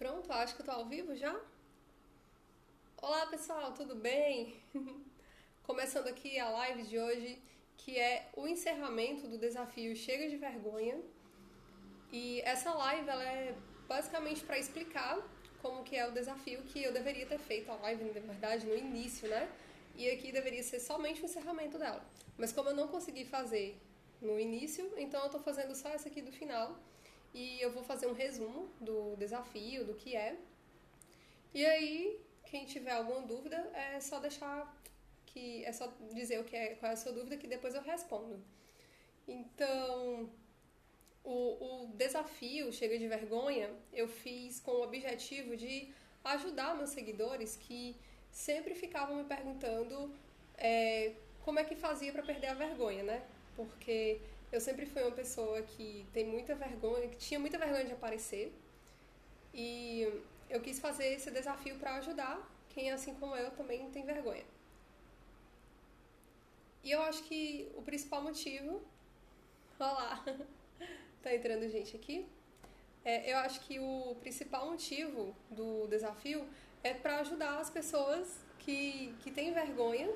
Pronto, acho que eu tô ao vivo já. Olá pessoal, tudo bem? Começando aqui a live de hoje, que é o encerramento do desafio Chega de Vergonha. E essa live ela é basicamente para explicar como que é o desafio que eu deveria ter feito a live, na verdade, no início, né? E aqui deveria ser somente o encerramento dela. Mas como eu não consegui fazer no início, então eu tô fazendo só essa aqui do final. E eu vou fazer um resumo do desafio, do que é. E aí, quem tiver alguma dúvida, é só deixar que é só dizer o que é, qual é a sua dúvida que depois eu respondo. Então, o desafio Chega de Vergonha, eu fiz com o objetivo de ajudar meus seguidores que sempre ficavam me perguntando como é que fazia para perder a vergonha, né? Porque eu sempre fui uma pessoa que tem muita vergonha, que tinha muita vergonha de aparecer. E eu quis fazer esse desafio para ajudar quem, assim como eu, também tem vergonha. E eu acho que o principal motivo. Olá, tá entrando gente aqui. Eu acho que o principal motivo do desafio é para ajudar as pessoas que têm vergonha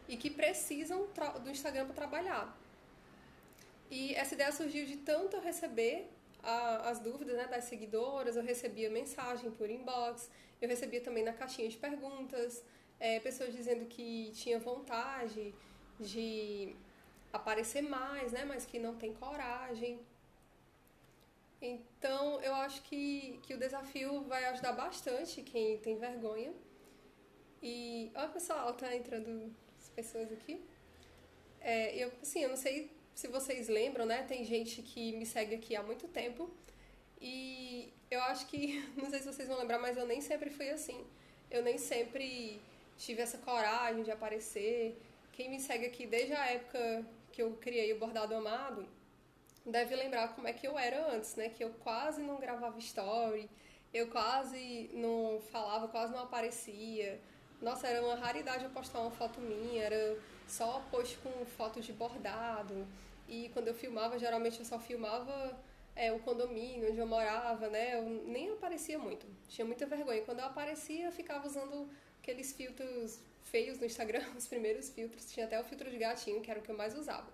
e que precisam do Instagram para trabalhar. E essa ideia surgiu de tanto eu receber as dúvidas, né, das seguidoras, eu recebia mensagem por inbox, eu recebia também na caixinha de perguntas, pessoas dizendo que tinha vontade de aparecer mais, né, mas que não tem coragem. Então eu acho que o desafio vai ajudar bastante quem tem vergonha. E olha pessoal, tá entrando as pessoas aqui. Eu não sei se vocês lembram, né? Tem gente que me segue aqui há muito tempo e eu acho que, não sei se vocês vão lembrar, mas eu nem sempre fui assim. Eu nem sempre tive essa coragem de aparecer. Quem me segue aqui desde a época que eu criei o Bordado Amado deve lembrar como é que eu era antes, né? Que eu quase não gravava story, eu quase não falava, quase não aparecia. Nossa, era uma raridade eu postar uma foto minha, era só post com fotos de bordado. E quando eu filmava, geralmente eu só filmava o condomínio onde eu morava, né? Eu nem aparecia muito, tinha muita vergonha. Quando eu aparecia, eu ficava usando aqueles filtros feios no Instagram, os primeiros filtros. Tinha até o filtro de gatinho, que era o que eu mais usava.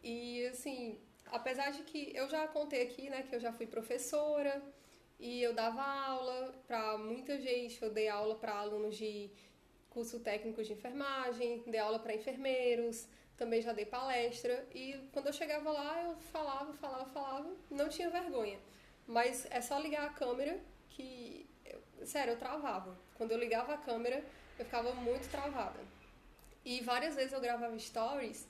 E assim, apesar de que eu já contei aqui, né, que eu já fui professora e eu dava aula para muita gente, eu dei aula para alunos de curso técnico de enfermagem, dei aula para enfermeiros, também já dei palestra e quando eu chegava lá eu falava, não tinha vergonha. Mas é só ligar a câmera que, sério, eu travava. Quando eu ligava a câmera, eu ficava muito travada. E várias vezes eu gravava stories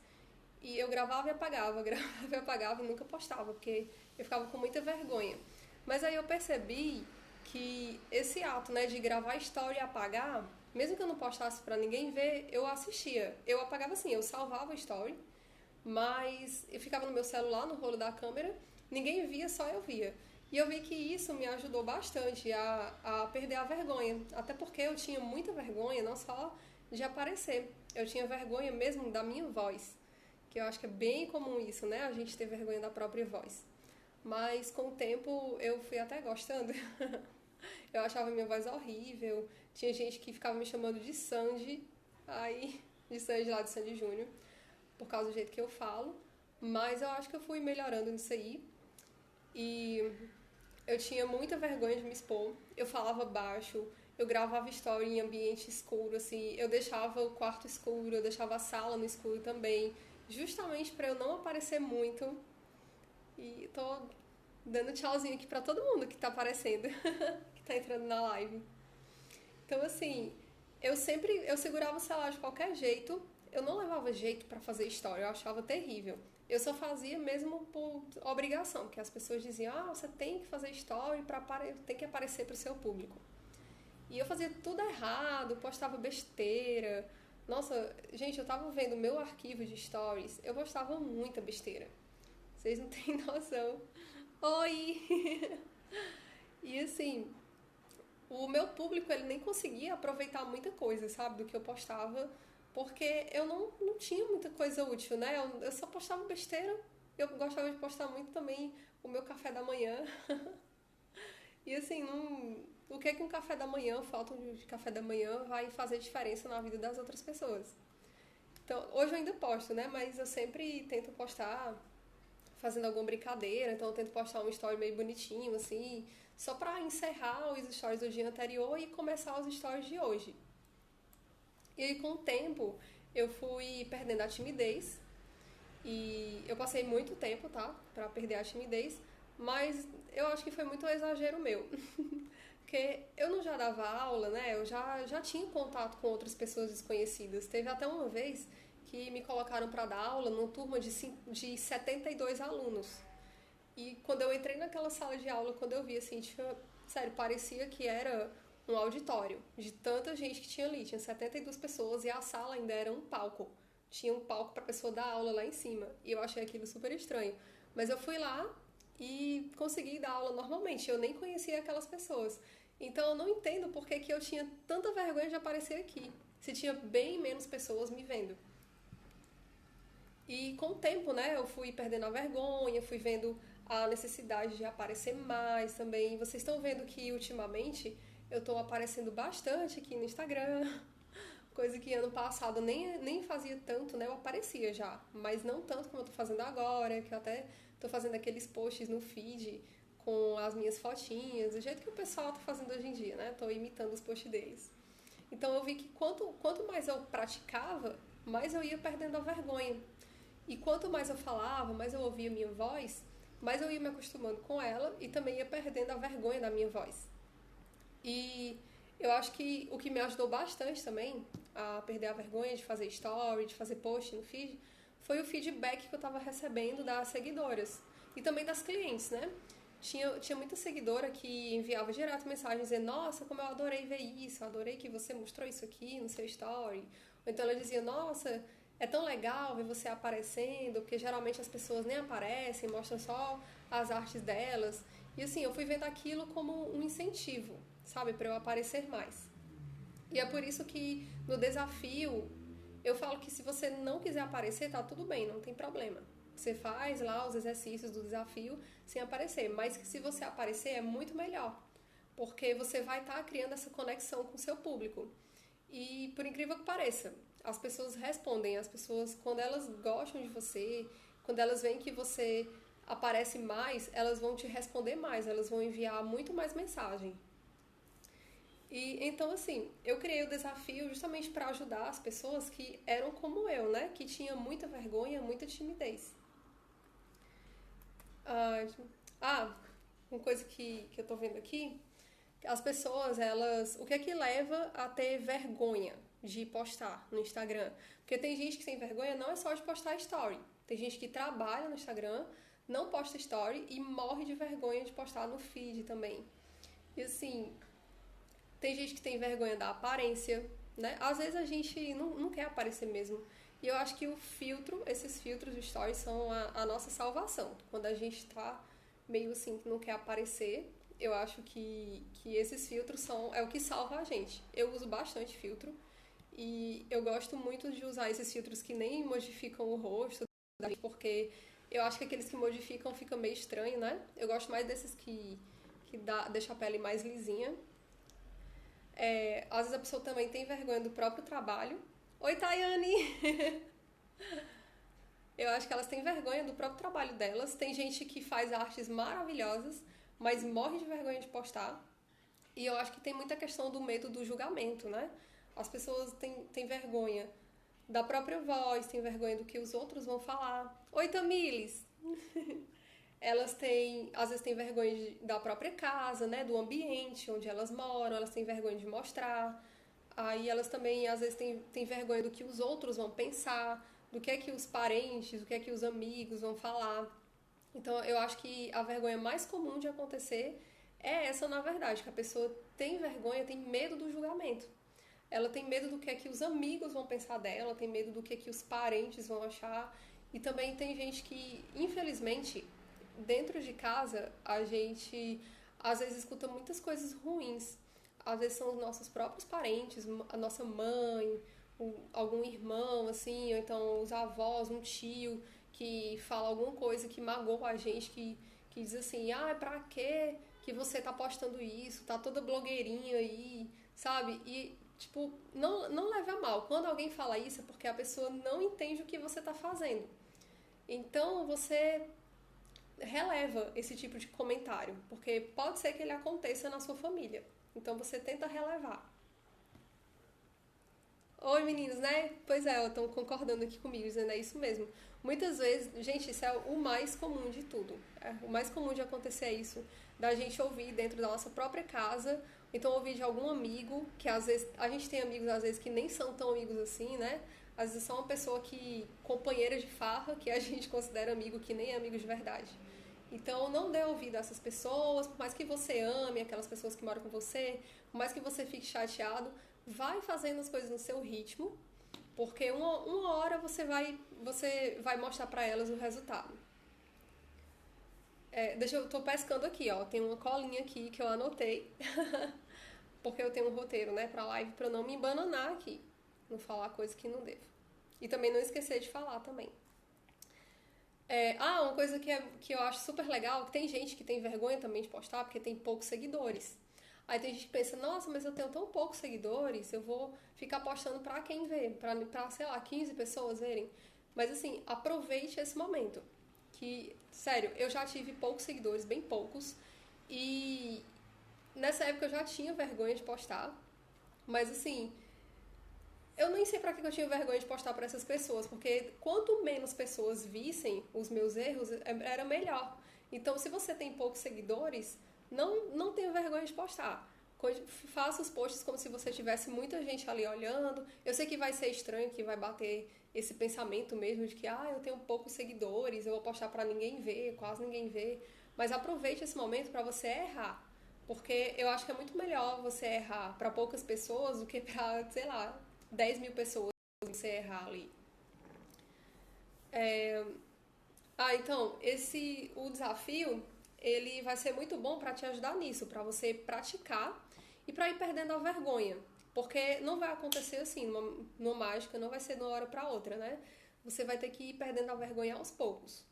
e eu gravava e apagava, gravava e apagava e nunca postava, porque eu ficava com muita vergonha. Mas aí eu percebi que esse ato, né, de gravar story e apagar, mesmo que eu não postasse pra ninguém ver, eu assistia. Eu apagava assim, eu salvava a story, mas eu ficava no meu celular, no rolo da câmera, ninguém via, só eu via. E eu vi que isso me ajudou bastante a perder a vergonha. Até porque eu tinha muita vergonha, não só de aparecer, eu tinha vergonha mesmo da minha voz, que eu acho que é bem comum isso, né? A gente ter vergonha da própria voz. Mas com o tempo eu fui até gostando. Eu achava minha voz horrível. Tinha gente que ficava me chamando de Sandy, aí, de Sandy lá de Sandy Júnior, por causa do jeito que eu falo. Mas eu acho que eu fui melhorando nisso aí. E eu tinha muita vergonha de me expor. Eu falava baixo, eu gravava story em ambiente escuro, assim. Eu deixava o quarto escuro, eu deixava a sala no escuro também, justamente para eu não aparecer muito. E tô dando tchauzinho aqui pra todo mundo que tá aparecendo, que tá entrando na live. Então, assim, eu segurava o celular de qualquer jeito. Eu não levava jeito pra fazer história, eu achava terrível. Eu só fazia mesmo por obrigação, porque as pessoas diziam: "Ah, você tem que fazer story para tem que aparecer pro seu público". E eu fazia tudo errado, postava besteira. Nossa, gente, eu tava vendo o meu arquivo de stories, eu postava muita besteira. Vocês não têm noção. Oi! E assim, o meu público ele nem conseguia aproveitar muita coisa, sabe, do que eu postava, porque eu não tinha muita coisa útil, né? Eu só postava besteira. Eu gostava de postar muito também o meu café da manhã. E assim, o que é que um café da manhã, falta de café da manhã, vai fazer diferença na vida das outras pessoas? Então, hoje eu ainda posto, né? Mas eu sempre tento postar fazendo alguma brincadeira, então eu tento postar um story meio bonitinho, assim, só pra encerrar os stories do dia anterior e começar os stories de hoje. E aí, com o tempo, eu fui perdendo a timidez e eu passei muito tempo, tá? Pra perder a timidez, mas eu acho que foi muito um exagero meu. Porque eu não já dava aula, né? Eu já tinha contato com outras pessoas desconhecidas. Teve até uma vez que me colocaram para dar aula numa turma de 72 alunos. E quando eu entrei naquela sala de aula, quando eu vi assim, tinha, sério, parecia que era um auditório de tanta gente que tinha ali. Tinha 72 pessoas e a sala ainda era um palco. Tinha um palco para a pessoa dar aula lá em cima. E eu achei aquilo super estranho. Mas eu fui lá e consegui dar aula normalmente. Eu nem conhecia aquelas pessoas. Então eu não entendo por que, que eu tinha tanta vergonha de aparecer aqui, se tinha bem menos pessoas me vendo. E com o tempo, né, eu fui perdendo a vergonha, fui vendo a necessidade de aparecer mais também. Vocês estão vendo que ultimamente eu estou aparecendo bastante aqui no Instagram, coisa que ano passado nem fazia tanto, né? Eu aparecia já, mas não tanto como eu tô fazendo agora, que eu até tô fazendo aqueles posts no feed com as minhas fotinhas, do jeito que o pessoal tá fazendo hoje em dia, né? Tô imitando os posts deles. Então eu vi que quanto mais eu praticava, mais eu ia perdendo a vergonha. E quanto mais eu falava, mais eu ouvia minha voz, mais eu ia me acostumando com ela e também ia perdendo a vergonha da minha voz. E eu acho que o que me ajudou bastante também a perder a vergonha de fazer story, de fazer post no feed, foi o feedback que eu estava recebendo das seguidoras e também das clientes, né? Tinha muita seguidora que enviava direto mensagem dizendo: Nossa, como eu adorei ver isso, eu adorei que você mostrou isso aqui no seu story. Ou então ela dizia: Nossa, é tão legal ver você aparecendo, porque geralmente as pessoas nem aparecem, mostram só as artes delas. E assim, eu fui vendo aquilo como um incentivo, sabe, para eu aparecer mais. E é por isso que no desafio eu falo que se você não quiser aparecer, tá tudo bem, não tem problema. Você faz lá os exercícios do desafio sem aparecer, mas que se você aparecer é muito melhor, porque você vai estar criando essa conexão com o seu público. E por incrível que pareça, as pessoas respondem, as pessoas quando elas gostam de você, quando elas veem que você aparece mais, elas vão te responder mais, elas vão enviar muito mais mensagem. E então, assim, eu criei o desafio justamente para ajudar as pessoas que eram como eu, né? Que tinha muita vergonha, muita timidez. Ah, uma coisa que eu tô vendo aqui, as pessoas, elas, o que é que leva a ter vergonha de postar no Instagram? Porque tem gente que tem vergonha não é só de postar story. Tem gente que trabalha no Instagram, não posta story e morre de vergonha de postar no feed também. E assim, tem gente que tem vergonha da aparência, né? Às vezes a gente não quer aparecer mesmo. E eu acho que o filtro, esses filtros de stories são a nossa salvação. Quando a gente tá meio assim que não quer aparecer, eu acho que esses filtros é o que salva a gente. Eu uso bastante filtro e eu gosto muito de usar esses filtros que nem modificam o rosto, porque eu acho que aqueles que modificam fica meio estranho, né? Eu gosto mais desses que deixa a pele mais lisinha. Às vezes a pessoa também tem vergonha do próprio trabalho. Oi, Tayane! Eu acho que elas têm vergonha do próprio trabalho delas. Tem gente que faz artes maravilhosas, mas morre de vergonha de postar. E eu acho que tem muita questão do medo do julgamento, né? As pessoas têm vergonha da própria voz, têm vergonha do que os outros vão falar. Oi, Tamiles! Elas às vezes têm vergonha da própria casa, né? Do ambiente onde elas moram, elas têm vergonha de mostrar. Aí elas também, às vezes, têm vergonha do que os outros vão pensar, do que é que os parentes, do que é que os amigos vão falar. Então, eu acho que a vergonha mais comum de acontecer é essa, na verdade, que a pessoa tem vergonha, tem medo do julgamento. Ela tem medo do que é que os amigos vão pensar dela, tem medo do que é que os parentes vão achar. E também tem gente que, infelizmente, dentro de casa, a gente às vezes escuta muitas coisas ruins. Às vezes são os nossos próprios parentes, a nossa mãe, algum irmão, assim, ou então os avós, um tio que fala alguma coisa que magoa a gente, que que diz assim, pra quê que você tá postando isso? Tá toda blogueirinha aí, sabe? E, tipo, não leve a mal. Quando alguém fala isso é porque a pessoa não entende o que você tá fazendo. Então, você releva esse tipo de comentário, porque pode ser que ele aconteça na sua família. Então, você tenta relevar. Oi, meninos, né? Pois é, estão concordando aqui comigo, dizendo é isso mesmo. Muitas vezes, gente, isso é o mais comum de tudo. É o mais comum de acontecer é isso, da gente ouvir dentro da nossa própria casa, então ouvir de algum amigo, que às vezes, a gente tem amigos às vezes que nem são tão amigos assim, né? Às vezes são uma pessoa que, companheira de farra, que a gente considera amigo, que nem é amigo de verdade. Então, não dê ouvido a essas pessoas, por mais que você ame aquelas pessoas que moram com você, por mais que você fique chateado, vai fazendo as coisas no seu ritmo, porque uma hora você vai mostrar pra elas o resultado. Eu tô pescando aqui, ó, tem uma colinha aqui que eu anotei, porque eu tenho um roteiro, né, pra live, pra eu não me embananar aqui, não falar coisa que não devo. E também não esquecer de falar também. Uma coisa que eu acho super legal, que tem gente que tem vergonha também de postar, porque tem poucos seguidores. Aí tem gente que pensa, nossa, mas eu tenho tão poucos seguidores, eu vou ficar postando pra quem ver? Pra, sei lá, 15 pessoas verem. Mas assim, aproveite esse momento. Que, sério, eu já tive poucos seguidores, bem poucos. E nessa época eu já tinha vergonha de postar. Mas assim, eu nem sei pra que eu tinha vergonha de postar pra essas pessoas, porque quanto menos pessoas vissem os meus erros, era melhor. Então, se você tem poucos seguidores, não tenha vergonha de postar. Faça os posts como se você tivesse muita gente ali olhando. Eu sei que vai ser estranho, que vai bater esse pensamento mesmo de que eu tenho poucos seguidores, eu vou postar pra ninguém ver, quase ninguém ver. Mas aproveite esse momento pra você errar. Porque eu acho que é muito melhor você errar pra poucas pessoas do que pra, sei lá, 10 mil pessoas você errar ali. Então, o desafio, ele vai ser muito bom para te ajudar nisso, para você praticar e para ir perdendo a vergonha. Porque não vai acontecer assim, numa mágica, não vai ser de uma hora para outra, né? Você vai ter que ir perdendo a vergonha aos poucos.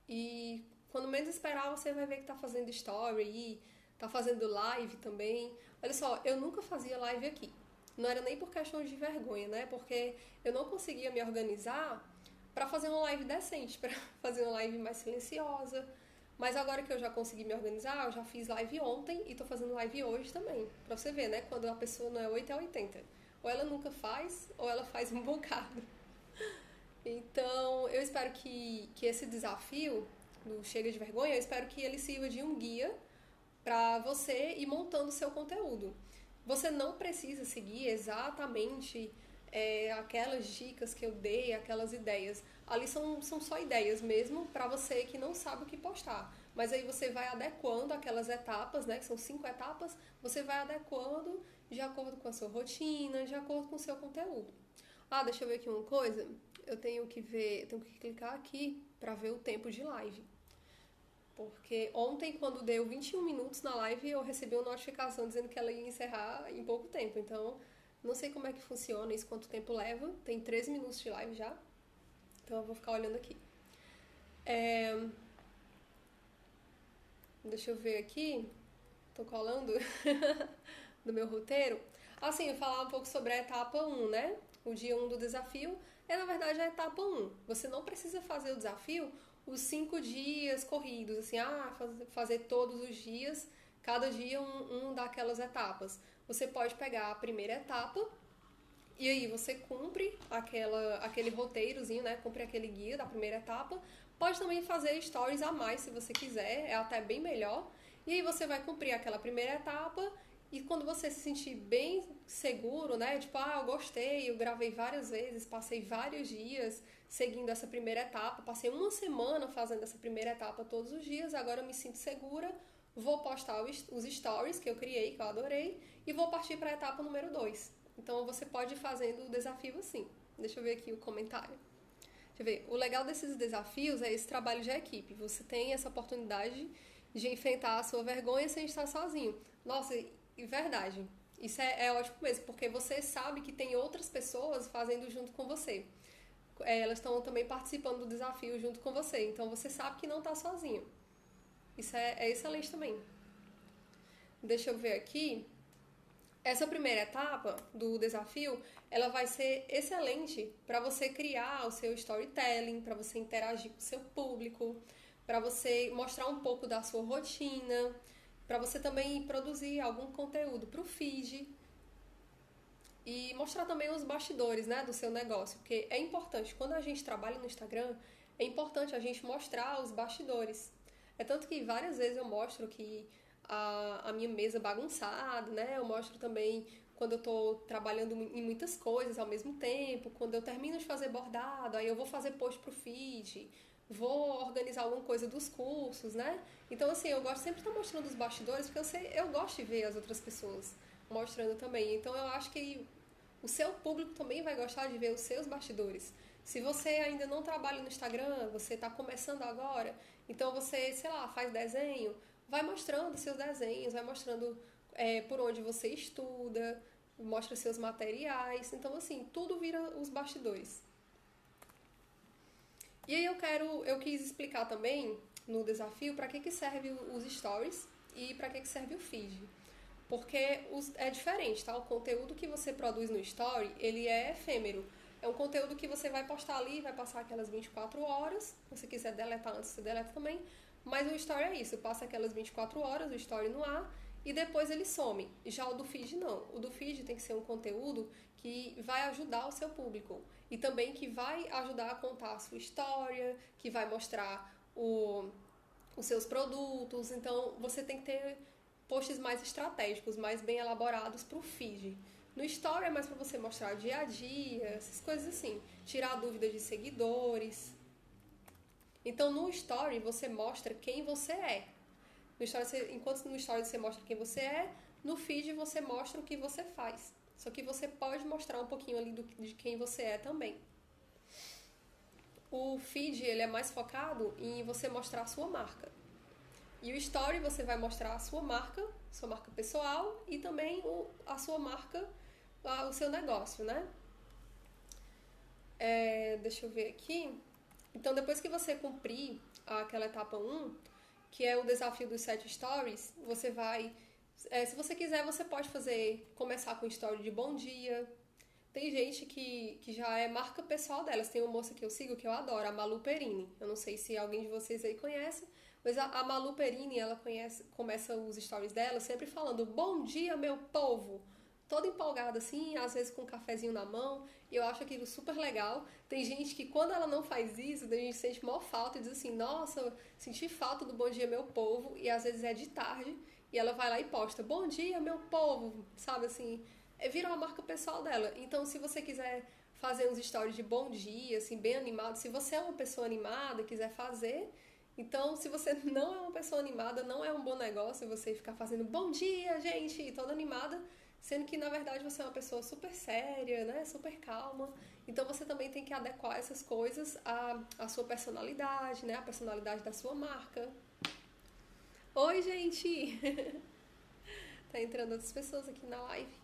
E quando menos esperar, você vai ver que tá fazendo story e tá fazendo live também. Olha só, eu nunca fazia live aqui. Não era nem por questão de vergonha, né? Porque eu não conseguia me organizar para fazer uma live decente, para fazer uma live mais silenciosa. Mas agora que eu já consegui me organizar, eu já fiz live ontem e tô fazendo live hoje também. Pra você ver, né? Quando a pessoa não é 8 é 80. Ou ela nunca faz, ou ela faz um bocado. Então, eu espero que esse desafio do Chega de Vergonha, eu espero que ele sirva de um guia para você ir montando o seu conteúdo. Você não precisa seguir exatamente aquelas dicas que eu dei, aquelas ideias. Ali são só ideias mesmo para você que não sabe o que postar. Mas aí você vai adequando aquelas etapas, né? Que são 5 etapas, você vai adequando de acordo com a sua rotina, de acordo com o seu conteúdo. Deixa eu ver aqui uma coisa. Eu tenho que clicar aqui para ver o tempo de live. Porque ontem, quando deu 21 minutos na live, eu recebi uma notificação dizendo que ela ia encerrar em pouco tempo. Então, não sei como é que funciona isso, quanto tempo leva. Tem 13 minutos de live já. Então, eu vou ficar olhando aqui. Deixa eu ver aqui. Tô colando do meu roteiro. Assim, eu falar um pouco sobre a etapa 1, né? O dia 1 do desafio na verdade, a etapa 1. Você não precisa fazer o desafio os 5 dias corridos, assim, fazer todos os dias, cada dia um daquelas etapas. Você pode pegar a primeira etapa e aí você cumpre aquele roteirozinho, né? Cumpre aquele guia da primeira etapa. Pode também fazer stories a mais se você quiser, é até bem melhor. E aí você vai cumprir aquela primeira etapa e quando você se sentir bem seguro, né? Tipo, eu gostei, eu gravei várias vezes, passei vários dias seguindo essa primeira etapa, passei uma semana fazendo essa primeira etapa todos os dias, agora eu me sinto segura, vou postar os stories que eu criei, que eu adorei, e vou partir para a etapa número 2. Então você pode ir fazendo o desafio assim. Deixa eu ver aqui o comentário. Deixa eu ver. O legal desses desafios é esse trabalho de equipe. Você tem essa oportunidade de enfrentar a sua vergonha sem estar sozinho. Nossa, verdade. Isso é ótimo mesmo, porque você sabe que tem outras pessoas fazendo junto com você. Elas estão também participando do desafio junto com você. Então você sabe que não está sozinho. Isso é excelente também. Deixa eu ver aqui. Essa primeira etapa do desafio, ela vai ser excelente para você criar o seu storytelling, para você interagir com o seu público, para você mostrar um pouco da sua rotina, para você também produzir algum conteúdo para o feed e mostrar também os bastidores, né, do seu negócio, porque é importante, quando a gente trabalha no Instagram, é importante a gente mostrar os bastidores. É tanto que várias vezes eu mostro que a minha mesa bagunçada, né? Eu mostro também quando eu tô trabalhando em muitas coisas ao mesmo tempo, quando eu termino de fazer bordado, aí eu vou fazer post pro feed, vou organizar alguma coisa dos cursos, né? Então, assim, eu gosto sempre de estar mostrando os bastidores, porque eu gosto de ver as outras pessoas mostrando também. Então, eu acho que o seu público também vai gostar de ver os seus bastidores. Se você ainda não trabalha no Instagram, você está começando agora, então você, sei lá, faz desenho, vai mostrando seus desenhos, vai mostrando por onde você estuda, mostra seus materiais. Então, assim, tudo vira os bastidores. E aí eu quis explicar também no desafio para que serve os stories e para que serve o feed. Porque é diferente, tá? O conteúdo que você produz no story, ele é efêmero. É um conteúdo que você vai postar ali, vai passar aquelas 24 horas. Se você quiser deletar antes, você deleta também. Mas o story é isso, passa aquelas 24 horas, o story no ar, e depois ele some. Já o do feed não. O do feed tem que ser um conteúdo que vai ajudar o seu público. E também que vai ajudar a contar a sua história, que vai mostrar os seus produtos. Então, você tem que ter posts mais estratégicos, mais bem elaborados para o feed. No Story é mais para você mostrar dia a dia, essas coisas assim. Tirar dúvidas de seguidores. Então, no Story, você mostra quem você é. No story, enquanto no Story você mostra quem você é, no feed você mostra o que você faz. Só que você pode mostrar um pouquinho ali de quem você é também. O feed ele é mais focado em você mostrar a sua marca. E o Story você vai mostrar a sua marca pessoal e também a sua marca, o seu negócio, né? Deixa eu ver aqui. Então, depois que você cumprir aquela etapa 1, que é o desafio dos 7 stories, você vai... se você quiser, você pode começar com story de bom dia. Tem gente que já é marca pessoal delas. Tem uma moça que eu sigo que eu adoro, a Malu Perini. Eu não sei se alguém de vocês aí conhece, mas a Malu Perini, ela começa os stories dela sempre falando bom dia, meu povo. Toda empolgada assim, às vezes com um cafezinho na mão. E eu acho aquilo super legal. Tem gente que quando ela não faz isso, a gente sente maior falta e diz assim, nossa, senti falta do bom dia, meu povo. E às vezes é de tarde e ela vai lá e posta bom dia, meu povo, sabe assim... Vira uma marca pessoal dela. Então, se você quiser fazer uns stories de bom dia, assim, bem animado, se você é uma pessoa animada e quiser fazer, então, se você não é uma pessoa animada, não é um bom negócio você ficar fazendo bom dia, gente, toda animada, sendo que, na verdade, você é uma pessoa super séria, né, super calma. Então, você também tem que adequar essas coisas à sua personalidade, né, à personalidade da sua marca. Oi, gente! Tá entrando outras pessoas aqui na live.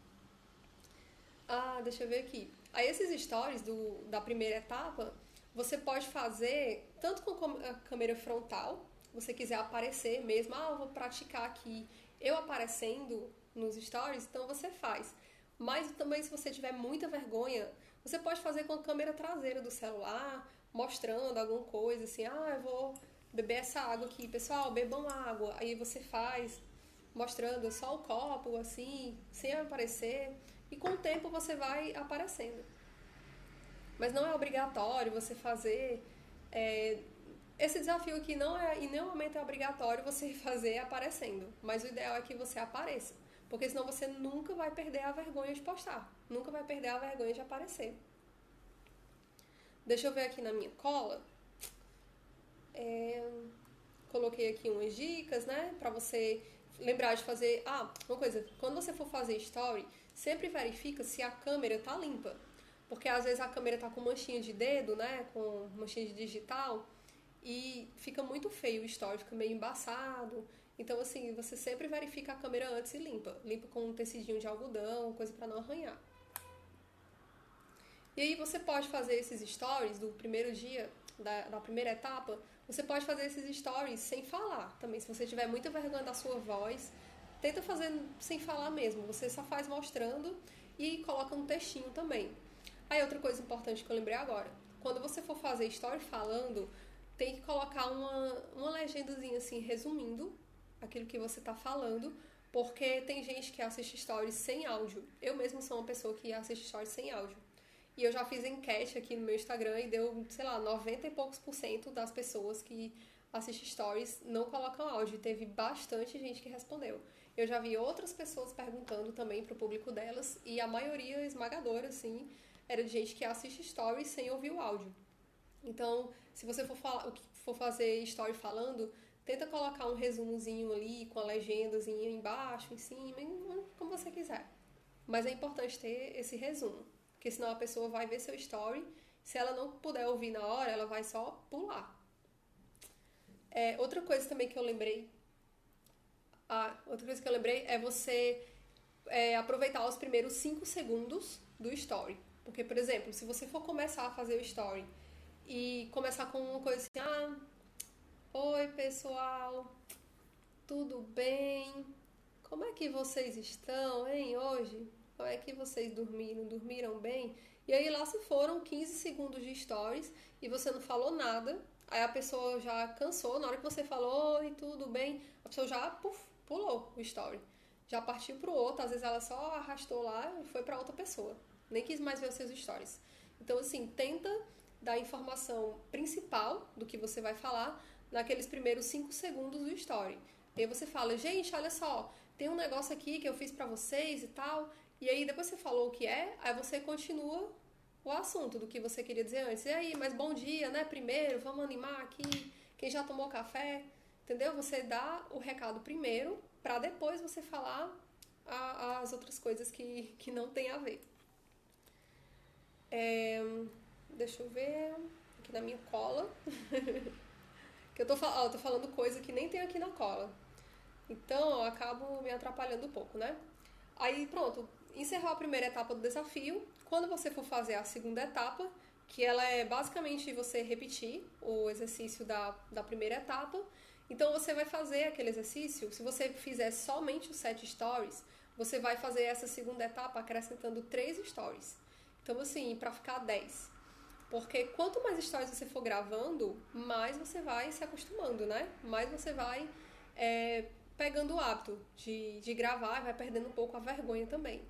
Deixa eu ver aqui. Aí esses stories da primeira etapa, você pode fazer tanto com a câmera frontal, se você quiser aparecer mesmo, eu vou praticar aqui eu aparecendo nos stories, então você faz. Mas também se você tiver muita vergonha, você pode fazer com a câmera traseira do celular, mostrando alguma coisa, assim, eu vou beber essa água aqui, pessoal, bebam água. Aí você faz, mostrando só o copo, assim, sem aparecer. E com o tempo você vai aparecendo. Mas não é obrigatório você fazer... esse desafio aqui não é, em nenhum momento é obrigatório você fazer aparecendo. Mas o ideal é que você apareça. Porque senão você nunca vai perder a vergonha de postar. Nunca vai perder a vergonha de aparecer. Deixa eu ver aqui na minha cola. Coloquei aqui umas dicas, né? Pra você lembrar de fazer... uma coisa. Quando você for fazer story, sempre verifica se a câmera tá limpa. Porque às vezes a câmera tá com manchinha de dedo, né? Com manchinha de digital. E fica muito feio o story, fica meio embaçado. Então, assim, você sempre verifica a câmera antes e limpa. Limpa com um tecidinho de algodão, coisa pra não arranhar. E aí você pode fazer esses stories do primeiro dia, da primeira etapa, Você pode fazer esses stories sem falar também. Se você tiver muita vergonha da sua voz, tenta fazer sem falar mesmo. Você só faz mostrando e coloca um textinho também. Aí outra coisa importante que eu lembrei agora. Quando você for fazer story falando, tem que colocar uma legendazinha assim, resumindo aquilo que você está falando, porque tem gente que assiste stories sem áudio. Eu mesma sou uma pessoa que assiste stories sem áudio. E eu já fiz enquete aqui no meu Instagram e deu, sei lá, 90 e poucos % das pessoas que assistem stories não colocam áudio. E teve bastante gente que respondeu. Eu já vi outras pessoas perguntando também pro público delas e a maioria esmagadora, assim, era de gente que assiste stories sem ouvir o áudio. Então, se você for fazer story falando, tenta colocar um resumozinho ali com a legendazinha embaixo, em cima, como você quiser. Mas é importante ter esse resumo, porque senão a pessoa vai ver seu story, se ela não puder ouvir na hora, ela vai só pular. Outra coisa também que eu lembrei, é você aproveitar os primeiros 5 segundos do story. Porque, por exemplo, se você for começar a fazer o story e começar com uma coisa assim, oi pessoal, tudo bem? Como é que vocês estão, hein, hoje? Como é que vocês dormiram? Dormiram bem? E aí lá se foram 15 segundos de stories e você não falou nada, aí a pessoa já cansou, na hora que você falou, oi, tudo bem? A pessoa já pulou o story. Já partiu pro outro, às vezes ela só arrastou lá e foi pra outra pessoa. Nem quis mais ver os seus stories. Então, assim, tenta dar a informação principal do que você vai falar naqueles primeiros 5 segundos do story. E aí você fala, gente, olha só, tem um negócio aqui que eu fiz pra vocês e tal. E aí depois você falou o que é, aí você continua o assunto do que você queria dizer antes. E aí, mas bom dia, né? Primeiro, vamos animar aqui. Quem já tomou café? Entendeu? Você dá o recado primeiro pra depois você falar as outras coisas que não tem a ver. Deixa eu ver aqui na minha cola. Que eu tô falando coisa que nem tem aqui na cola. Então eu acabo me atrapalhando um pouco, né? Aí pronto, encerrou a primeira etapa do desafio. Quando você for fazer a segunda etapa, que ela é basicamente você repetir o exercício da primeira etapa. Então você vai fazer aquele exercício, se você fizer somente os 7 stories, você vai fazer essa segunda etapa acrescentando 3 stories. Então assim, pra ficar 10. Porque quanto mais stories você for gravando, mais você vai se acostumando, né? Mais você vai pegando o hábito de gravar e vai perdendo um pouco a vergonha também.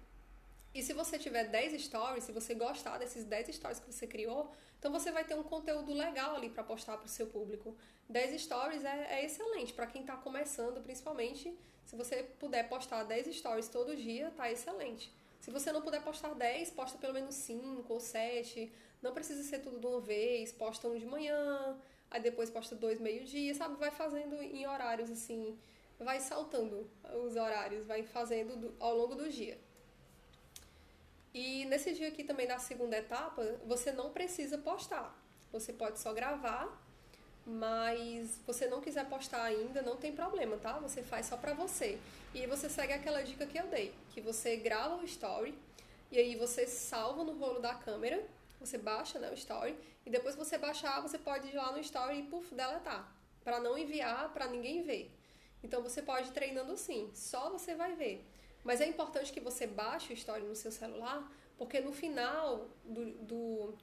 E se você tiver 10 stories, se você gostar desses 10 stories que você criou, então você vai ter um conteúdo legal ali para postar para o seu público. 10 stories é excelente para quem está começando, principalmente. Se você puder postar 10 stories todo dia, tá excelente. Se você não puder postar 10, posta pelo menos 5 ou 7. Não precisa ser tudo de uma vez. Posta um de manhã, aí depois posta 2 meio-dia, sabe? Vai fazendo em horários assim, vai saltando os horários, vai fazendo ao longo do dia. E nesse dia aqui também da segunda etapa, você não precisa postar. Você pode só gravar, mas se você não quiser postar ainda, não tem problema, tá? Você faz só pra você. E aí você segue aquela dica que eu dei, que você grava o story, e aí você salva no rolo da câmera, você baixa, né, o story, e depois que você baixar, você pode ir lá no story e deletar, pra não enviar pra ninguém ver. Então você pode ir treinando assim, só você vai ver. Mas é importante que você baixe o story no seu celular, porque no final do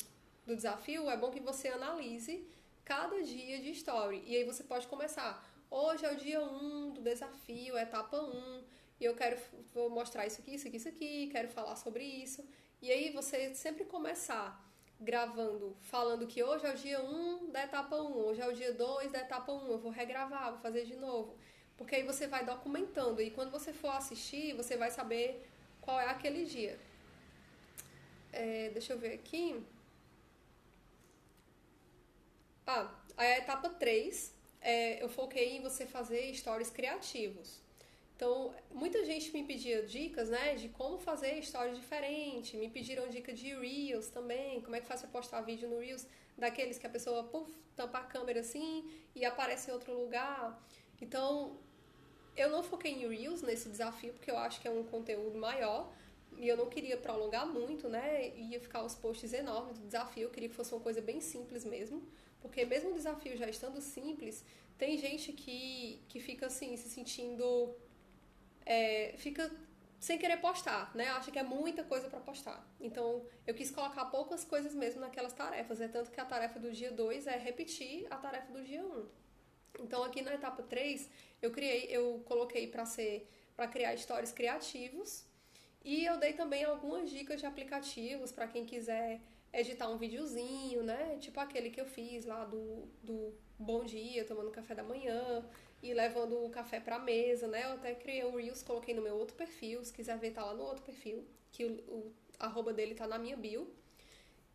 desafio é bom que você analise cada dia de story. E aí você pode começar. Hoje é o dia 1 do desafio, etapa 1, e eu vou mostrar isso aqui, isso aqui, isso aqui, quero falar sobre isso. E aí você sempre começar gravando, falando que hoje é o dia 1 da etapa 1, hoje é o dia 2 da etapa 1, eu vou regravar, vou fazer de novo. Porque aí você vai documentando e quando você for assistir, você vai saber qual é aquele dia. Deixa eu ver aqui. Aí a etapa 3, eu foquei em você fazer stories criativos. Então, muita gente me pedia dicas, né, de como fazer stories diferentes. Me pediram dica de Reels também, como é que faz pra postar vídeo no Reels, daqueles que a pessoa, tampa a câmera assim e aparece em outro lugar. Então, eu não foquei em Reels nesse desafio, porque eu acho que é um conteúdo maior e eu não queria prolongar muito, né? Ia ficar os posts enormes do desafio, eu queria que fosse uma coisa bem simples mesmo, Porque mesmo o desafio já estando simples, tem gente que fica assim, se sentindo... fica sem querer postar, né? Acha que é muita coisa para postar. Então, eu quis colocar poucas coisas mesmo naquelas tarefas. É tanto que a tarefa do dia 2 é repetir a tarefa do dia 1. Então, aqui na etapa 3, eu coloquei para criar stories criativos. E eu dei também algumas dicas de aplicativos para quem quiser editar um videozinho, né? Tipo aquele que eu fiz lá do Bom Dia, tomando café da manhã e levando o café pra mesa, né? Eu até criei um Reels, coloquei no meu outro perfil, se quiser ver, tá lá no outro perfil, que o arroba dele tá na minha bio.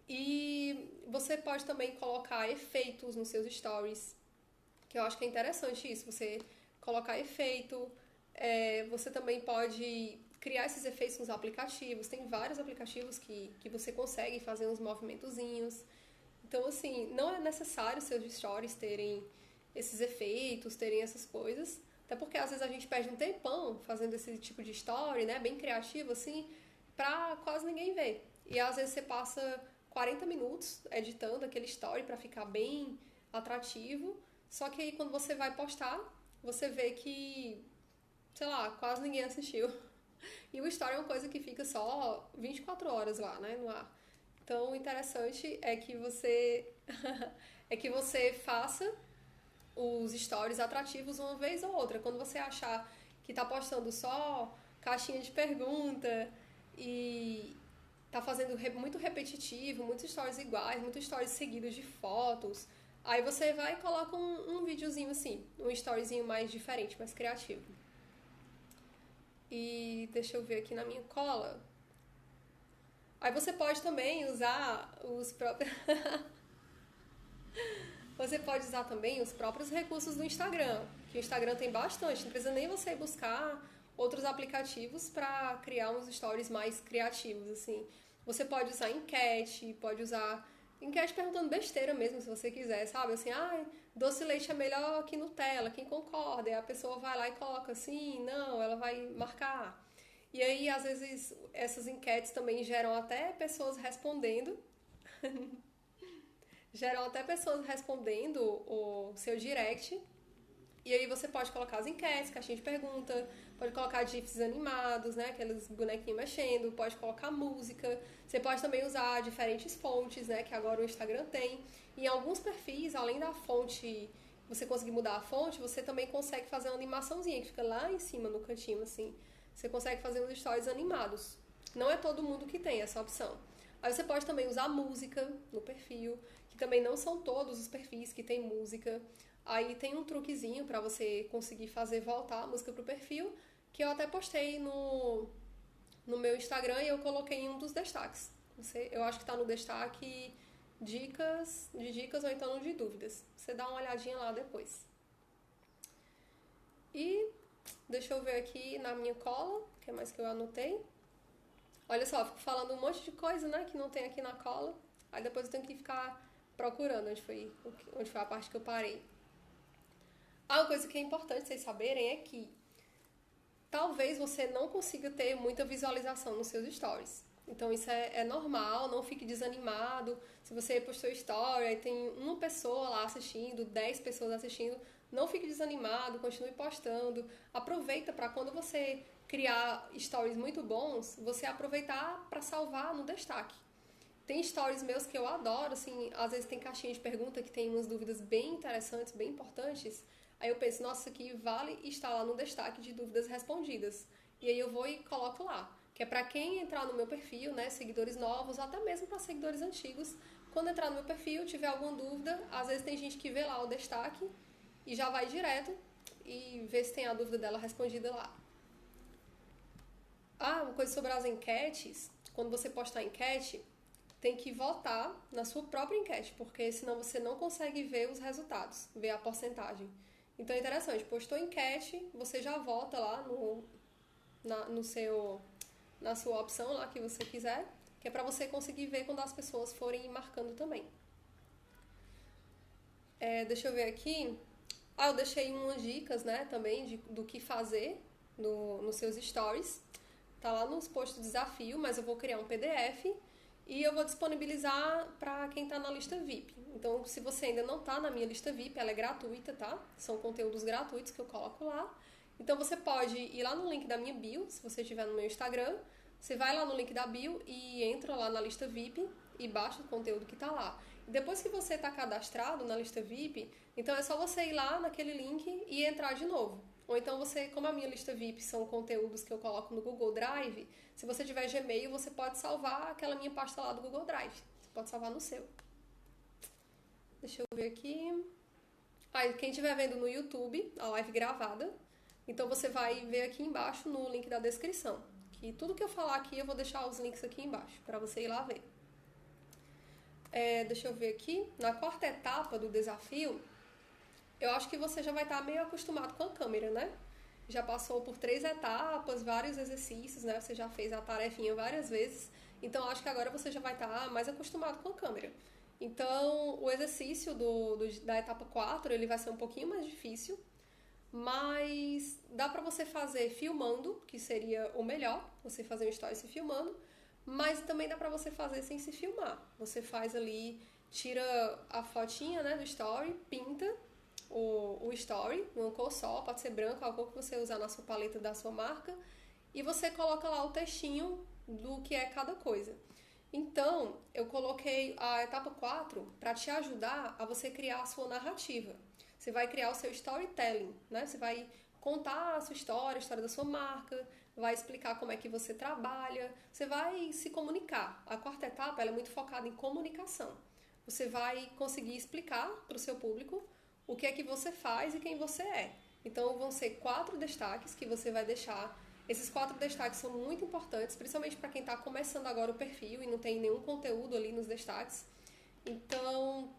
E você pode também colocar efeitos nos seus stories, que eu acho que é interessante isso, você colocar efeito. Você também pode criar esses efeitos nos aplicativos. Tem vários aplicativos que você consegue fazer uns movimentozinhos. Então, assim, não é necessário seus stories terem esses efeitos, terem essas coisas. Até porque às vezes a gente perde um tempão fazendo esse tipo de story, né? Bem criativo, assim, pra quase ninguém ver. E às vezes você passa 40 minutos editando aquele story pra ficar bem atrativo. Só que aí quando você vai postar, você vê que, sei lá, quase ninguém assistiu. E o story é uma coisa que fica só 24 horas lá, né, no ar. Então, o interessante é que você é que você faça os stories atrativos uma vez ou outra. Quando você achar que tá postando só caixinha de pergunta e tá fazendo muito repetitivo, muitos stories iguais, muitos stories seguidos de fotos, aí você vai e coloca um videozinho assim, um storyzinho mais diferente, mais criativo. E deixa eu ver aqui na minha cola. Aí você pode também usar os próprios... Você pode usar também os próprios recursos do Instagram, que o Instagram tem bastante. Não precisa nem você buscar outros aplicativos para criar uns stories mais criativos, assim. Você pode usar enquete, pode usar enquete perguntando besteira mesmo, se você quiser, sabe? Assim, doce de leite é melhor que Nutella, quem concorda? E a pessoa vai lá e coloca assim, não, ela vai marcar. E aí, às vezes, essas enquetes também geram até pessoas respondendo o seu direct. E aí você pode colocar as enquetes, caixinha de pergunta, pode colocar GIFs animados, né, aqueles bonequinhos mexendo, pode colocar música. Você pode também usar diferentes fontes, né, que agora o Instagram tem. E em alguns perfis, além da fonte, você conseguir mudar a fonte, você também consegue fazer uma animaçãozinha que fica lá em cima no cantinho, assim. Você consegue fazer uns stories animados. Não é todo mundo que tem essa opção. Aí você pode também usar música no perfil, que também não são todos os perfis que tem música. Aí tem um truquezinho para você conseguir fazer voltar a música pro perfil, que eu até postei no meu Instagram e eu coloquei em um dos destaques. Eu acho que tá no destaque dicas ou então no de dúvidas. Você dá uma olhadinha lá depois. E deixa eu ver aqui na minha cola, o que mais que eu anotei. Olha só, eu fico falando um monte de coisa, né, que não tem aqui na cola. Aí depois eu tenho que ficar procurando onde foi a parte que eu parei. Uma coisa que é importante vocês saberem é que talvez você não consiga ter muita visualização nos seus stories. Então isso é normal, não fique desanimado. Se você postou story e tem uma pessoa lá assistindo, 10 pessoas assistindo, não fique desanimado, continue postando. Aproveita para quando você criar stories muito bons, você aproveitar para salvar no destaque. Tem stories meus que eu adoro, assim, às vezes tem caixinha de pergunta que tem umas dúvidas bem interessantes, bem importantes. Aí eu penso, nossa, isso aqui vale estar lá no destaque de dúvidas respondidas. E aí eu vou e coloco lá. Que é para quem entrar no meu perfil, né, seguidores novos, até mesmo para seguidores antigos, quando entrar no meu perfil, tiver alguma dúvida, às vezes tem gente que vê lá o destaque e já vai direto e vê se tem a dúvida dela respondida lá. Uma coisa sobre as enquetes, quando você postar enquete, tem que votar na sua própria enquete, porque senão você não consegue ver os resultados, ver a porcentagem. Então é interessante, postou enquete, você já vota lá na sua opção lá que você quiser, que é para você conseguir ver quando as pessoas forem marcando também. Deixa eu ver aqui. Eu deixei umas dicas, né, também do que fazer nos seus stories. Tá lá nos posts do desafio, mas eu vou criar um PDF e eu vou disponibilizar para quem está na lista VIP. Então, se você ainda não está na minha lista VIP, ela é gratuita, tá? São conteúdos gratuitos que eu coloco lá. Então, você pode ir lá no link da minha bio, se você estiver no meu Instagram, você vai lá no link da bio e entra lá na lista VIP e baixa o conteúdo que está lá. Depois que você está cadastrado na lista VIP, então é só você ir lá naquele link e entrar de novo. Ou então você, como a minha lista VIP são conteúdos que eu coloco no Google Drive, se você tiver Gmail, você pode salvar aquela minha pasta lá do Google Drive. Você pode salvar no seu. Deixa eu ver aqui. Quem estiver vendo no YouTube, a live gravada, então você vai ver aqui embaixo no link da descrição. Que tudo que eu falar aqui, eu vou deixar os links aqui embaixo, para você ir lá ver. Deixa eu ver aqui. Na quarta etapa do desafio, eu acho que você já vai estar meio acostumado com a câmera, né? Já passou por 3 etapas, vários exercícios, né? Você já fez a tarefinha várias vezes. Então, acho que agora você já vai estar mais acostumado com a câmera. Então, o exercício da etapa 4, ele vai ser um pouquinho mais difícil, mas dá pra você fazer filmando, que seria o melhor, você fazer um story se filmando, mas também dá pra você fazer sem se filmar. Você faz ali, tira a fotinha, né, do story, pinta o story numa cor só, pode ser branco, a cor que você usar na sua paleta da sua marca, e você coloca lá o textinho do que é cada coisa. Então, eu coloquei a etapa 4 para te ajudar a você criar a sua narrativa. Você vai criar o seu storytelling, né? Você vai contar a sua história, a história da sua marca, vai explicar como é que você trabalha, você vai se comunicar. A quarta etapa ela é muito focada em comunicação. Você vai conseguir explicar para o seu público o que é que você faz e quem você é. Então, vão ser 4 destaques que você vai deixar. Esses 4 destaques são muito importantes, principalmente para quem está começando agora o perfil e não tem nenhum conteúdo ali nos destaques. Então,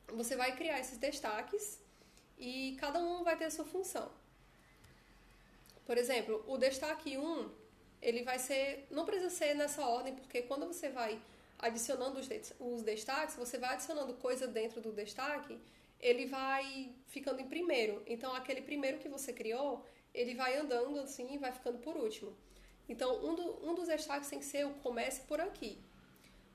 você vai criar esses destaques e cada um vai ter a sua função. Por exemplo, o destaque 1, ele vai ser, não precisa ser nessa ordem, porque quando você vai adicionando os destaques, você vai adicionando coisa dentro do destaque, ele vai ficando em primeiro. Então, aquele primeiro que você criou, ele vai andando assim e vai ficando por último. Então, um dos destaques tem que ser o comece por aqui.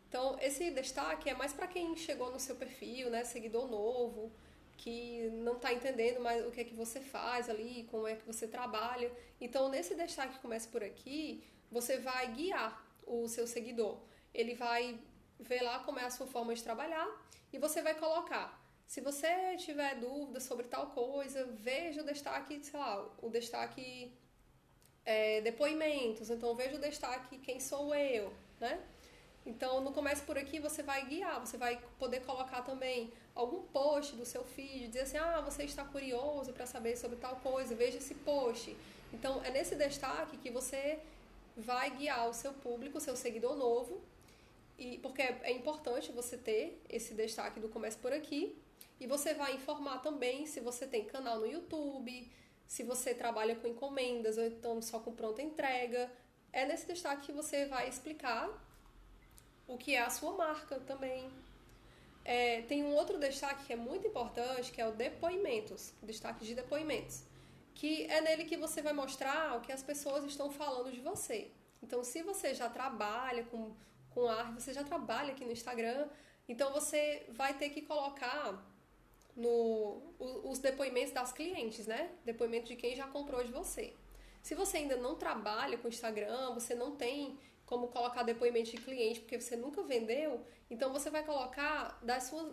Então, esse destaque é mais para quem chegou no seu perfil, né, seguidor novo, que não está entendendo mais o que é que você faz ali, como é que você trabalha. Então, nesse destaque que começa por aqui, você vai guiar o seu seguidor. Ele vai ver lá como é a sua forma de trabalhar e você vai colocar. Se você tiver dúvida sobre tal coisa, veja o destaque, sei lá, o destaque depoimentos. Então, veja o destaque quem sou eu, né? Então, no Comece Por Aqui, você vai guiar, você vai poder colocar também algum post do seu feed, dizer assim, você está curioso para saber sobre tal coisa, veja esse post. Então, é nesse destaque que você vai guiar o seu público, o seu seguidor novo, porque é importante você ter esse destaque do Comece Por Aqui, e você vai informar também se você tem canal no YouTube, se você trabalha com encomendas ou então só com pronta entrega. É nesse destaque que você vai explicar o que é a sua marca também. Tem um outro destaque que é muito importante, que é o depoimentos, destaque de depoimentos, que é nele que você vai mostrar o que as pessoas estão falando de você. Então, se você já trabalha com arte, você já trabalha aqui no Instagram, então você vai ter que colocar os depoimentos das clientes, né? Depoimento de quem já comprou de você. Se você ainda não trabalha com Instagram, você não tem como colocar depoimento de cliente porque você nunca vendeu, então você vai colocar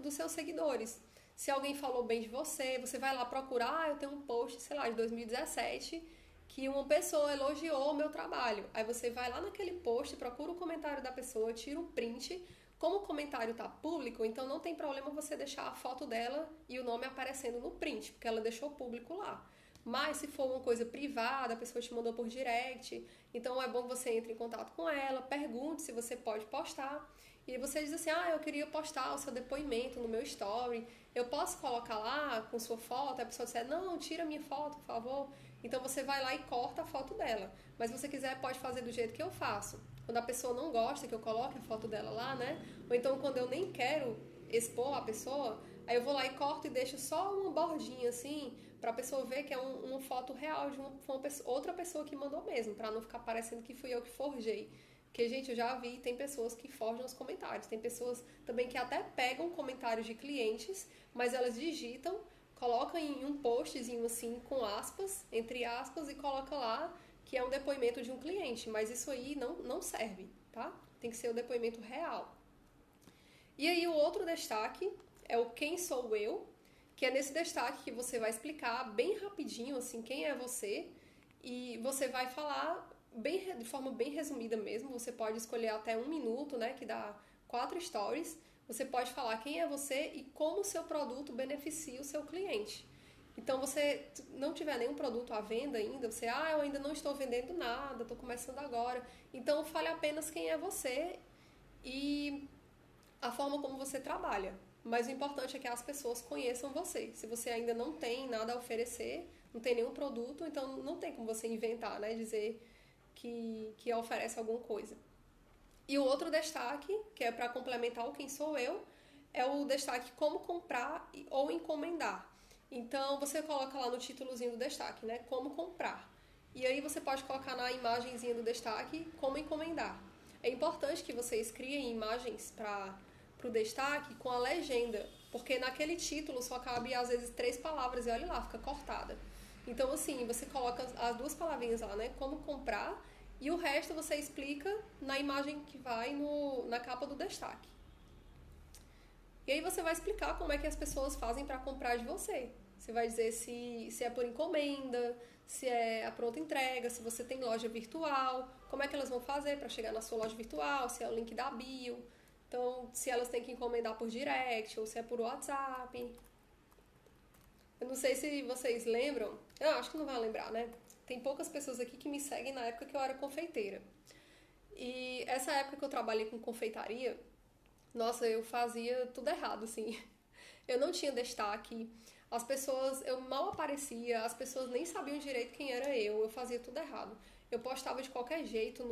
dos seus seguidores. Se alguém falou bem de você, você vai lá procurar, eu tenho um post, sei lá, de 2017, que uma pessoa elogiou o meu trabalho. Aí você vai lá naquele post, procura o comentário da pessoa, tira um print. Como o comentário está público, então não tem problema você deixar a foto dela e o nome aparecendo no print, porque ela deixou público lá. Mas se for uma coisa privada, a pessoa te mandou por direct, então é bom que você entre em contato com ela, pergunte se você pode postar. E você diz assim, eu queria postar o seu depoimento no meu story, eu posso colocar lá com sua foto? A pessoa disser, não, tira minha foto, por favor. Então você vai lá e corta a foto dela. Mas se você quiser, pode fazer do jeito que eu faço. Quando a pessoa não gosta que eu coloque a foto dela lá, né? Ou então quando eu nem quero expor a pessoa, aí eu vou lá e corto e deixo só uma bordinha assim, pra pessoa ver que é uma foto real de outra pessoa que mandou mesmo, pra não ficar parecendo que fui eu que forjei. Porque, gente, eu já vi, tem pessoas que forjam os comentários. Tem pessoas também que até pegam comentários de clientes, mas elas digitam, colocam em um postzinho assim, com aspas, entre aspas, e coloca lá que é um depoimento de um cliente. Mas isso aí não serve, tá? Tem que ser o depoimento real. E aí o outro destaque é o quem sou eu, que é nesse destaque que você vai explicar bem rapidinho assim quem é você e você vai falar de forma bem resumida mesmo. Você pode escolher até 1 minuto, né, que dá 4 stories. Você pode falar quem é você e como o seu produto beneficia o seu cliente. Então, você não tiver nenhum produto à venda ainda, eu ainda não estou vendendo nada, estou começando agora. Então, fale apenas quem é você e a forma como você trabalha. Mas o importante é que as pessoas conheçam você. Se você ainda não tem nada a oferecer, não tem nenhum produto, então não tem como você inventar, né? Dizer que oferece alguma coisa. E o outro destaque, que é para complementar o quem sou eu, é o destaque como comprar ou encomendar. Então você coloca lá no títulozinho do destaque, né? Como comprar. E aí você pode colocar na imagenzinha do destaque como encomendar. É importante que vocês criem imagens para o destaque com a legenda, porque naquele título só cabe às vezes 3 palavras e olha lá, fica cortada. Então assim, você coloca as 2 palavrinhas lá, né? Como comprar, e o resto você explica na imagem que vai na capa do destaque. E aí você vai explicar como é que as pessoas fazem para comprar de você. Você vai dizer se é por encomenda, se é a pronta entrega, se você tem loja virtual, como é que elas vão fazer para chegar na sua loja virtual, se é o link da bio. Então, se elas têm que encomendar por direct ou se é por WhatsApp. Eu não sei se vocês lembram, eu acho que não vai lembrar, né? Tem poucas pessoas aqui que me seguem na época que eu era confeiteira. E essa época que eu trabalhei com confeitaria, nossa, eu fazia tudo errado, assim. Eu não tinha destaque, eu mal aparecia, as pessoas nem sabiam direito quem era eu fazia tudo errado. Eu postava de qualquer jeito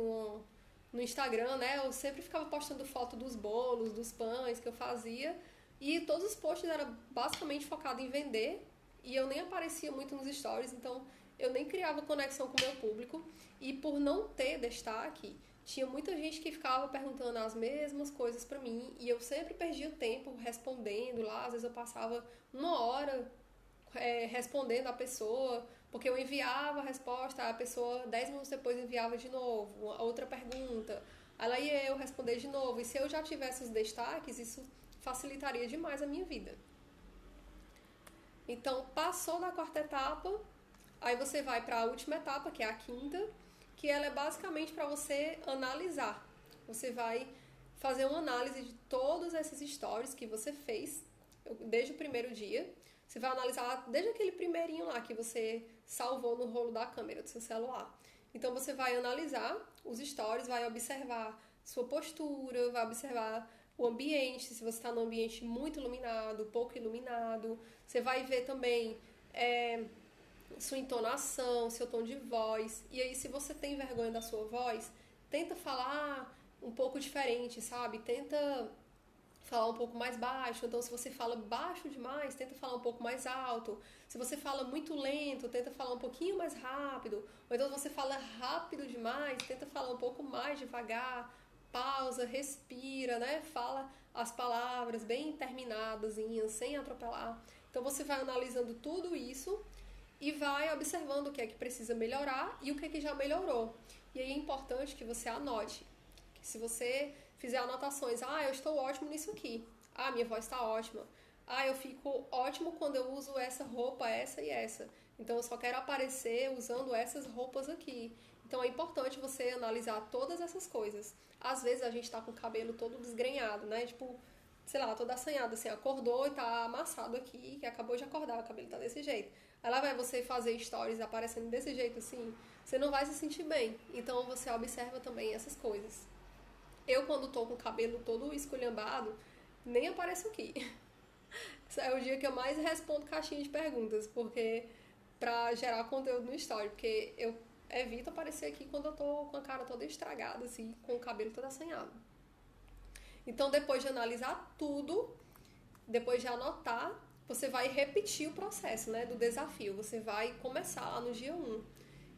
no Instagram, né? Eu sempre ficava postando foto dos bolos, dos pães que eu fazia, e todos os posts eram basicamente focados em vender, e eu nem aparecia muito nos stories, então eu nem criava conexão com o meu público, e por não ter destaque, tinha muita gente que ficava perguntando as mesmas coisas pra mim e eu sempre perdia tempo respondendo lá. Às vezes eu passava 1 hora respondendo a pessoa, porque eu enviava a resposta, a pessoa 10 minutos depois enviava de novo, a outra pergunta. Aí ia eu responder de novo. E se eu já tivesse os destaques, isso facilitaria demais a minha vida. Então, passou da 4ª etapa, aí você vai para a última etapa, que é a 5ª, que ela é basicamente para você analisar. Você vai fazer uma análise de todos esses stories que você fez desde o primeiro dia. Você vai analisar desde aquele primeirinho lá que você salvou no rolo da câmera do seu celular. Então você vai analisar os stories, vai observar sua postura, vai observar o ambiente, se você está num ambiente muito iluminado, pouco iluminado. Você vai ver também sua entonação, seu tom de voz. E aí, se você tem vergonha da sua voz, tenta falar um pouco diferente, sabe? Tenta falar um pouco mais baixo. Então, se você fala baixo demais, tenta falar um pouco mais alto. Se você fala muito lento, tenta falar um pouquinho mais rápido. Ou então, se você fala rápido demais, tenta falar um pouco mais devagar. Pausa, respira, né? Fala as palavras bem terminadas, sem atropelar. Então, você vai analisando tudo isso e vai observando o que é que precisa melhorar e o que é que já melhorou. E aí é importante que você anote. Que se você fizer anotações, eu estou ótimo nisso aqui. Minha voz está ótima. Eu fico ótimo quando eu uso essa roupa, essa e essa. Então eu só quero aparecer usando essas roupas aqui. Então é importante você analisar todas essas coisas. Às vezes a gente tá com o cabelo todo desgrenhado, né? Tipo, sei lá, toda assanhada, assim, acordou e tá amassado aqui, que acabou de acordar, o cabelo tá desse jeito. Aí lá vai você fazer stories aparecendo desse jeito assim, você não vai se sentir bem. Então você observa também essas coisas. Eu, quando tô com o cabelo todo esculhambado, nem apareço aqui. Esse é o dia que eu mais respondo caixinha de perguntas, porque pra gerar conteúdo no story, porque eu evito aparecer aqui quando eu tô com a cara toda estragada, assim, com o cabelo todo assanhado. Então, depois de analisar tudo, depois de anotar, você vai repetir o processo, né, do desafio. Você vai começar lá no dia 1.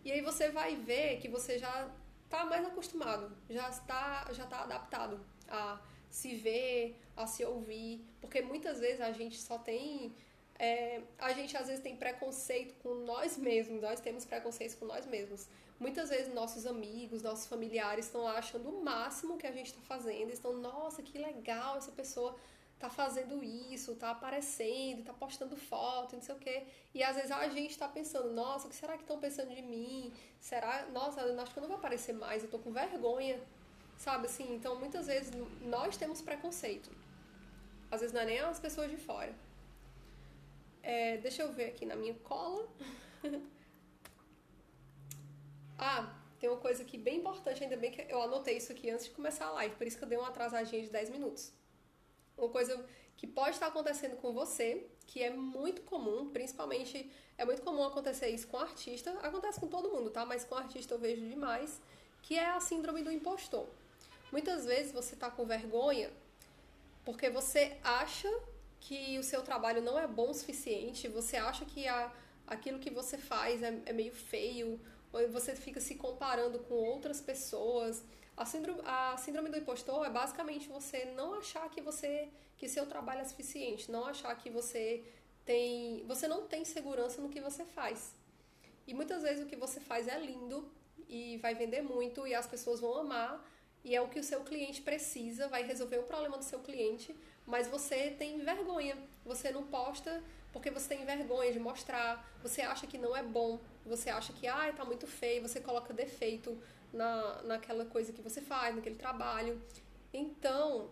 E aí você vai ver que você já tá mais acostumado, já tá adaptado a se ver, a se ouvir, porque muitas vezes a gente só tem a gente às vezes tem preconceito com nós mesmos, nós temos preconceitos com nós mesmos. Muitas vezes nossos amigos, nossos familiares estão lá achando o máximo que a gente está fazendo, estão, nossa, que legal, essa pessoa tá fazendo isso, tá aparecendo, tá postando foto, não sei o quê. E às vezes a gente tá pensando, nossa, o que será que estão pensando de mim? Será, nossa, eu acho que eu não vou aparecer mais, eu tô com vergonha, sabe assim? Então muitas vezes nós temos preconceito. Às vezes não é nem as pessoas de fora. Deixa eu ver aqui na minha cola. Tem uma coisa aqui bem importante, ainda bem que eu anotei isso aqui antes de começar a live, por isso que eu dei uma atrasadinha de 10 minutos. Uma coisa que pode estar acontecendo com você, que é muito comum, principalmente é muito comum acontecer isso com artista, acontece com todo mundo, tá? Mas com artista eu vejo demais, que é a síndrome do impostor. Muitas vezes você tá com vergonha porque você acha que o seu trabalho não é bom o suficiente, você acha que aquilo que você faz é meio feio, ou você fica se comparando com outras pessoas. A síndrome do impostor é basicamente você não achar que seu trabalho é suficiente, não achar que você não tem segurança no que você faz. E muitas vezes o que você faz é lindo e vai vender muito e as pessoas vão amar e é o que o seu cliente precisa, vai resolver o problema do seu cliente, mas você tem vergonha, você não posta porque você tem vergonha de mostrar, você acha que não é bom, você acha que tá muito feio, você coloca defeito naquela coisa que você faz, naquele trabalho. Então,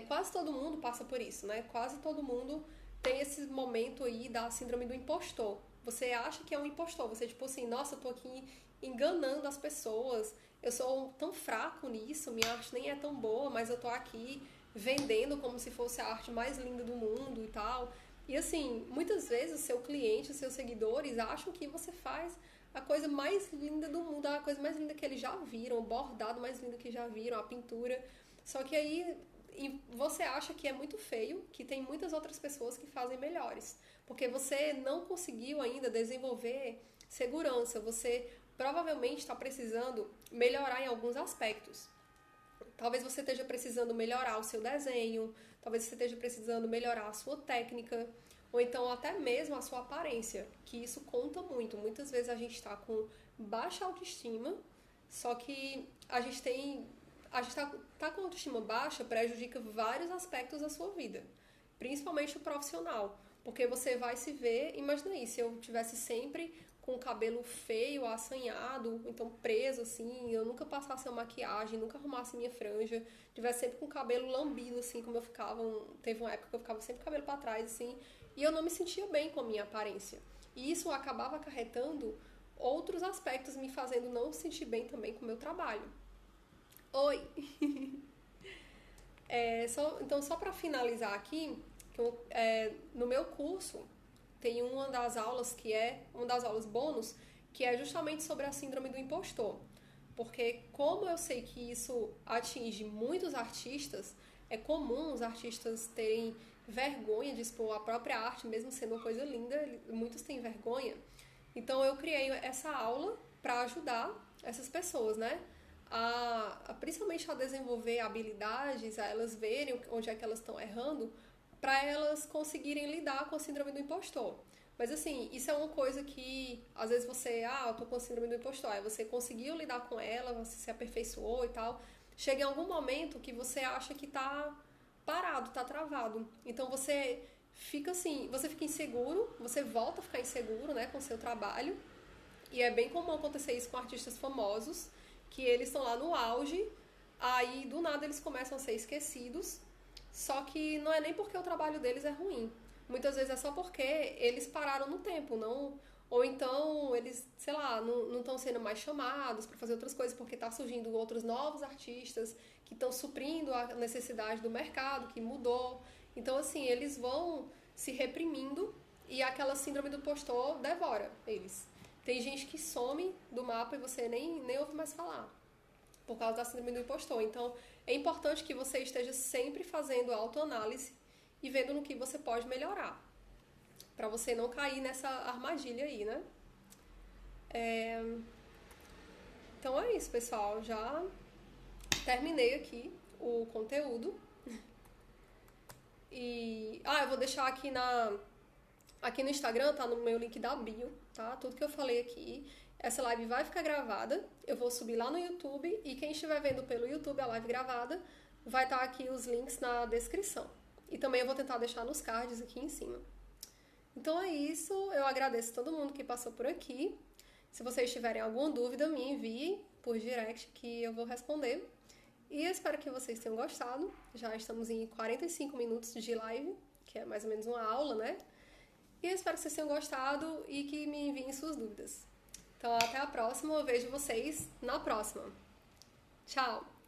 quase todo mundo passa por isso, né? Quase todo mundo tem esse momento aí da síndrome do impostor. Você acha que é um impostor, você tipo assim, nossa, eu tô aqui enganando as pessoas, eu sou tão fraco nisso, minha arte nem é tão boa, mas eu tô aqui vendendo como se fosse a arte mais linda do mundo e tal. E assim, muitas vezes o seu cliente, os seus seguidores acham que você faz a coisa mais linda do mundo, a coisa mais linda que eles já viram, o bordado mais lindo que já viram, a pintura. Só que aí você acha que é muito feio, que tem muitas outras pessoas que fazem melhores. Porque você não conseguiu ainda desenvolver segurança, você provavelmente está precisando melhorar em alguns aspectos. Talvez você esteja precisando melhorar o seu desenho, talvez você esteja precisando melhorar a sua técnica, ou então até mesmo a sua aparência, que isso conta muito. Muitas vezes a gente está com baixa autoestima, só que a gente tá com autoestima baixa prejudica vários aspectos da sua vida, principalmente o profissional, porque você vai se ver, imagina aí, se eu tivesse sempre com o cabelo feio, assanhado, então preso assim, eu nunca passasse a maquiagem, nunca arrumasse minha franja, tivesse sempre com o cabelo lambido assim, como eu ficava, teve uma época que eu ficava sempre com o cabelo pra trás assim, e eu não me sentia bem com a minha aparência. E isso acabava acarretando outros aspectos, me fazendo não sentir bem também com o meu trabalho. Oi! Então, só para finalizar aqui, no meu curso tem uma das aulas uma das aulas bônus, que é justamente sobre a síndrome do impostor. Porque como eu sei que isso atinge muitos artistas, é comum os artistas terem vergonha de expor a própria arte, mesmo sendo uma coisa linda, muitos têm vergonha. Então eu criei essa aula para ajudar essas pessoas, né? Principalmente a desenvolver habilidades, a elas verem onde é que elas estão errando, para elas conseguirem lidar com a síndrome do impostor. Mas assim, isso é uma coisa que às vezes eu tô com a síndrome do impostor, aí você conseguiu lidar com ela, você se aperfeiçoou e tal, chega em algum momento que você acha que tá parado, tá travado. Então você fica assim, você fica inseguro, você volta a ficar inseguro, né, com o seu trabalho, e é bem comum acontecer isso com artistas famosos, que eles estão lá no auge, aí do nada eles começam a ser esquecidos, só que não é nem porque o trabalho deles é ruim. Muitas vezes é só porque eles pararam no tempo, não, ou então eles, sei lá, não estão sendo mais chamados para fazer outras coisas porque tá surgindo outros novos artistas que estão suprindo a necessidade do mercado, que mudou. Então, assim, eles vão se reprimindo e aquela síndrome do impostor devora eles. Tem gente que some do mapa e você nem ouve mais falar por causa da síndrome do impostor. Então, é importante que você esteja sempre fazendo autoanálise e vendo no que você pode melhorar, para você não cair nessa armadilha aí, né? Então é isso, pessoal. Já terminei aqui o conteúdo. E... eu vou deixar aqui no Instagram, tá no meu link da bio, tá? Tudo que eu falei aqui. Essa live vai ficar gravada. Eu vou subir lá no YouTube. E quem estiver vendo pelo YouTube a live gravada, vai estar aqui os links na descrição. E também eu vou tentar deixar nos cards aqui em cima. Então é isso. Eu agradeço todo mundo que passou por aqui. Se vocês tiverem alguma dúvida, me enviem por direct que eu vou responder. E eu espero que vocês tenham gostado. Já estamos em 45 minutos de live, que é mais ou menos uma aula, né? E eu espero que vocês tenham gostado e que me enviem suas dúvidas. Então, até a próxima. Eu vejo vocês na próxima. Tchau!